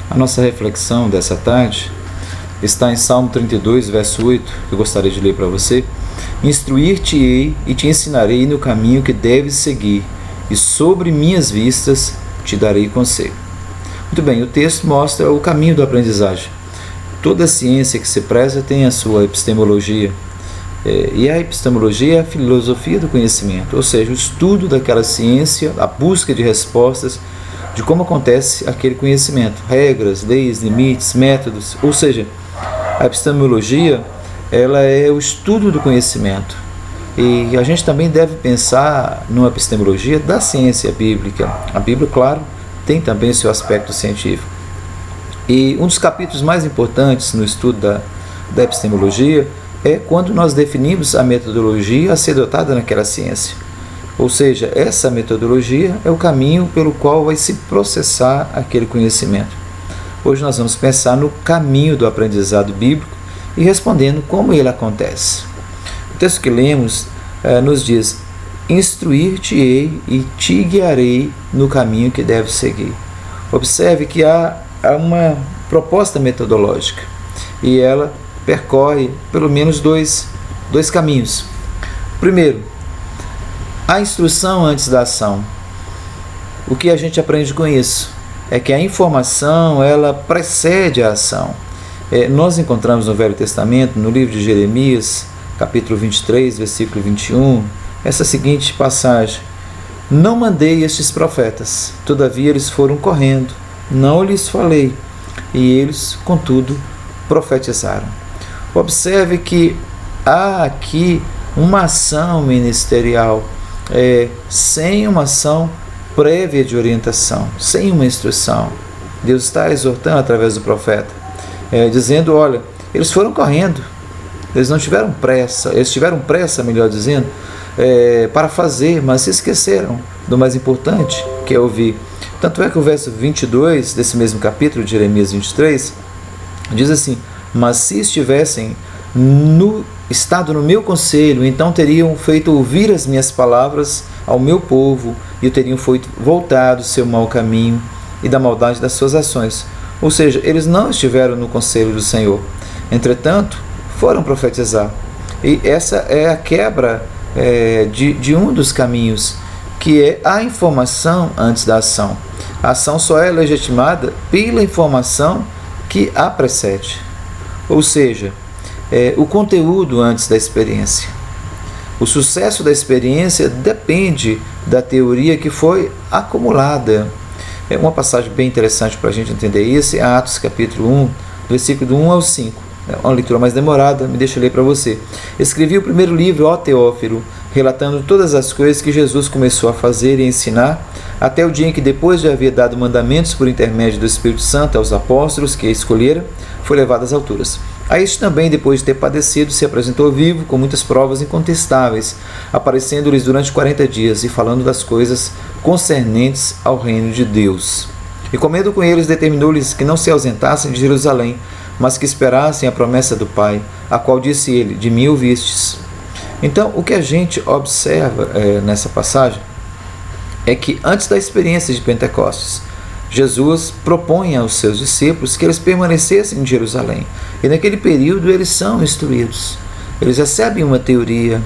A nossa reflexão dessa tarde está em Salmo 32, verso 8, que eu gostaria de ler para você. Instruir-te-ei e te ensinarei no caminho que deves seguir, e sobre minhas vistas te darei conselho. Muito bem, o texto mostra o caminho da aprendizagem. Toda ciência que se preza tem a sua epistemologia, e a epistemologia é a filosofia do conhecimento, ou seja, o estudo daquela ciência, a busca de respostas de como acontece aquele conhecimento, regras, leis, limites, métodos, ou seja, a epistemologia ela é o estudo do conhecimento. E a gente também deve pensar numa epistemologia da ciência bíblica. A Bíblia, claro, tem também seu aspecto científico. E um dos capítulos mais importantes no estudo da epistemologia é quando nós definimos a metodologia a ser adotada naquela ciência. Ou seja, essa metodologia é o caminho pelo qual vai se processar aquele conhecimento. Hoje nós vamos pensar no caminho do aprendizado bíblico e respondendo como ele acontece. O texto que lemos nos diz: instruir-te-ei e te guiarei no caminho que deves seguir. Observe que há uma proposta metodológica e ela percorre pelo menos dois caminhos. Primeiro, a instrução antes da ação. O que a gente aprende com isso é que a informação ela precede a ação. Nós encontramos no Velho Testamento, no livro de Jeremias, capítulo 23, versículo 21, essa seguinte passagem: não mandei estes profetas, todavia eles foram correndo, não lhes falei, e eles, contudo, profetizaram. Observe que há aqui uma ação ministerial, sem uma ação prévia de orientação, sem uma instrução. Deus está exortando através do profeta, dizendo: olha, eles foram correndo, eles não tiveram pressa, eles tiveram pressa, melhor dizendo, para fazer, mas se esqueceram do mais importante, que é ouvir. Tanto é que o verso 22 desse mesmo capítulo de Jeremias 23 diz assim: mas se estivessem estado no meu conselho, então teriam feito ouvir as minhas palavras ao meu povo e o teriam voltado do seu mau caminho e da maldade das suas ações. Ou seja, eles não estiveram no conselho do Senhor, entretanto foram profetizar. E essa é a quebra de um dos caminhos, que é a informação antes da ação. A ação só é legitimada pela informação que a precede, ou seja, o conteúdo antes da experiência. O sucesso da experiência depende da teoria que foi acumulada. Uma passagem bem interessante para a gente entender isso é Atos capítulo 1, versículo do 1 ao 5. É uma leitura mais demorada, me deixa ler para você. Escrevi o primeiro livro, ó Teófilo, relatando todas as coisas que Jesus começou a fazer e ensinar, até o dia em que, depois de haver dado mandamentos por intermédio do Espírito Santo aos apóstolos que escolhera, foi levado às alturas. A este também, depois de ter padecido, se apresentou vivo, com muitas provas incontestáveis, aparecendo-lhes durante 40 dias e falando das coisas concernentes ao reino de Deus. E comendo com eles, determinou-lhes que não se ausentassem de Jerusalém, mas que esperassem a promessa do Pai, a qual disse ele: de mim ouvistes. Então, o que a gente observa nessa passagem é que antes da experiência de Pentecostes, Jesus propõe aos seus discípulos que eles permanecessem em Jerusalém. E naquele período eles são instruídos, eles recebem uma teoria,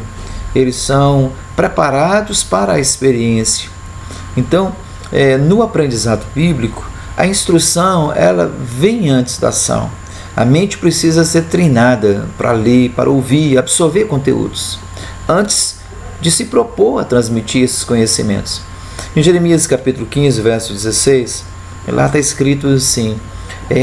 eles são preparados para a experiência. Então, no aprendizado bíblico, a instrução ela vem antes da ação. A mente precisa ser treinada para ler, para ouvir, absorver conteúdos, antes de se propor a transmitir esses conhecimentos. Em Jeremias capítulo 15, verso 16, lá está escrito assim: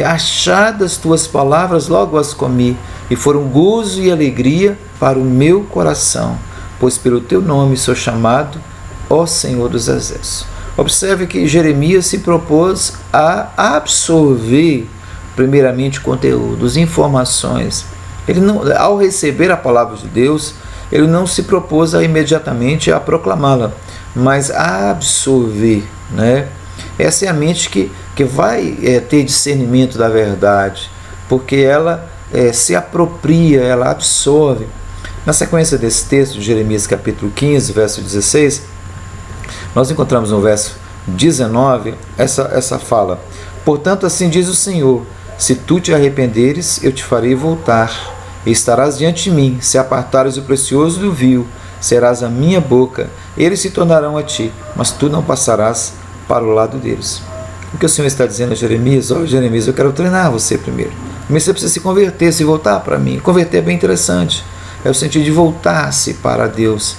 achadas tuas palavras, logo as comi, e foram gozo e alegria para o meu coração, pois pelo teu nome sou chamado, ó Senhor dos Exércitos. Observe que Jeremias se propôs a absorver primeiramente conteúdos, informações. Ele não, ao receber a palavra de Deus, ele não se propôs imediatamente a proclamá-la, mas a absorver, né? Essa é a mente que vai ter discernimento da verdade, porque ela se apropria, ela absorve. Na sequência desse texto de Jeremias capítulo 15, verso 16, nós encontramos no verso 19 essa fala: Portanto, assim diz o Senhor: se tu te arrependeres, eu te farei voltar, e estarás diante de mim. Se apartares o precioso do vil, serás a minha boca. Eles se tornarão a ti, mas tu não passarás para o lado deles. O que o Senhor está dizendo a Jeremias? Olha, Jeremias, eu quero treinar você primeiro. Mas você precisa se converter, se voltar para mim. Converter é bem interessante. É o sentido de voltar-se para Deus,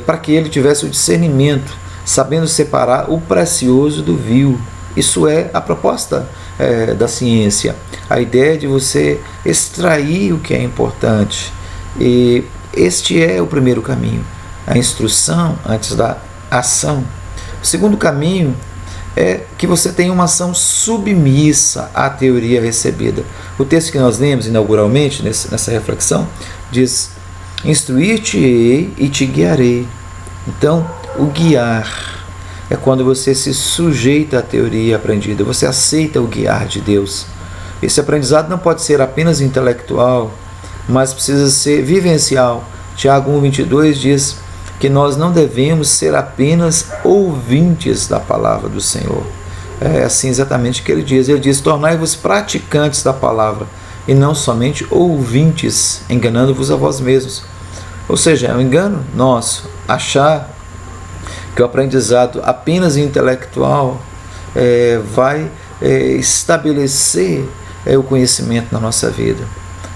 para que ele tivesse o discernimento, sabendo separar o precioso do vil. Isso é a proposta da ciência. A ideia de você extrair o que é importante. E este é o primeiro caminho, a instrução antes da ação. O segundo caminho é que você tenha uma ação submissa à teoria recebida. O texto que nós lemos inauguralmente nessa reflexão diz: instruir-te-ei e te guiarei. Então, o guiar é quando você se sujeita à teoria aprendida, você aceita o guiar de Deus. Esse aprendizado não pode ser apenas intelectual, mas precisa ser vivencial. Tiago 1,22 diz que nós não devemos ser apenas ouvintes da palavra do Senhor. É assim exatamente o que ele diz. Ele diz: tornai-vos praticantes da palavra, e não somente ouvintes, enganando-vos a vós mesmos. Ou seja, é um engano nosso achar que o aprendizado apenas intelectual vai estabelecer o conhecimento na nossa vida.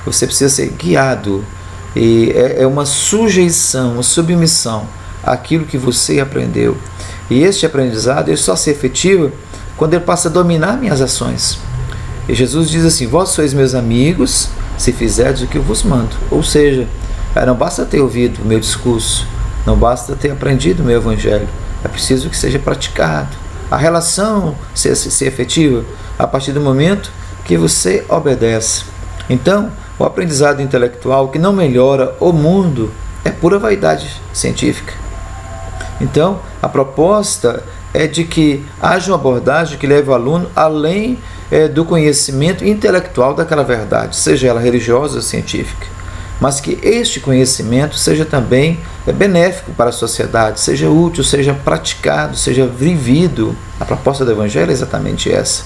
Você precisa ser guiado, e é uma sujeição, uma submissão àquilo que você aprendeu. E este aprendizado ele só se efetiva quando ele passa a dominar minhas ações. E Jesus diz assim: vós sois meus amigos, se fizerdes o que eu vos mando. Ou seja, não basta ter ouvido o meu discurso, não basta ter aprendido o meu evangelho, é preciso que seja praticado. A relação ser efetiva a partir do momento que você obedece. Então, o aprendizado intelectual que não melhora o mundo é pura vaidade científica. Então, a proposta é de que haja uma abordagem que leve o aluno além do conhecimento intelectual daquela verdade, seja ela religiosa ou científica, mas que este conhecimento seja também benéfico para a sociedade, seja útil, seja praticado, seja vivido. A proposta do Evangelho é exatamente essa: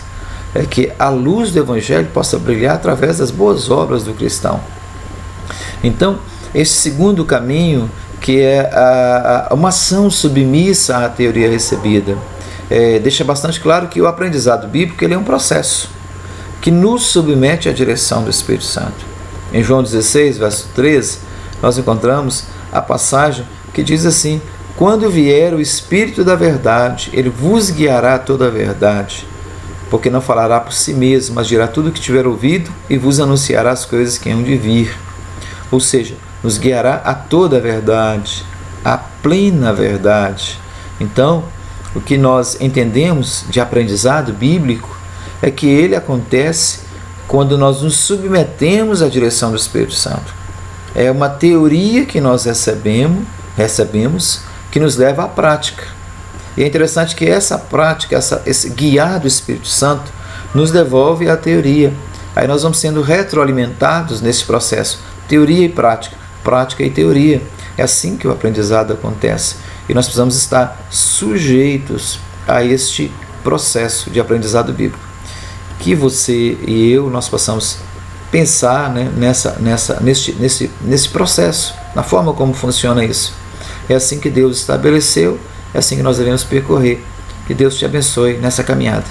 é que a luz do Evangelho possa brilhar através das boas obras do cristão. Então, esse segundo caminho, que é uma ação submissa à teoria recebida, deixa bastante claro que o aprendizado bíblico ele é um processo que nos submete à direção do Espírito Santo. Em João 16, verso 13, nós encontramos a passagem que diz assim: quando vier o Espírito da verdade, ele vos guiará a toda a verdade, porque não falará por si mesmo, mas dirá tudo o que tiver ouvido e vos anunciará as coisas que hão de vir. Ou seja, nos guiará a toda a verdade, a plena verdade. Então, o que nós entendemos de aprendizado bíblico é que ele acontece quando nós nos submetemos à direção do Espírito Santo. É uma teoria que nós recebemos que nos leva à prática. E é interessante que essa prática, esse guiar do Espírito Santo, nos devolve a teoria. Aí nós vamos sendo retroalimentados nesse processo, teoria e prática, prática e teoria. É assim que o aprendizado acontece. E nós precisamos estar sujeitos a este processo de aprendizado bíblico. Que você e eu, nós possamos pensar, né, nesse processo, na forma como funciona isso. É assim que Deus estabeleceu, é assim que nós devemos percorrer. Que Deus te abençoe nessa caminhada.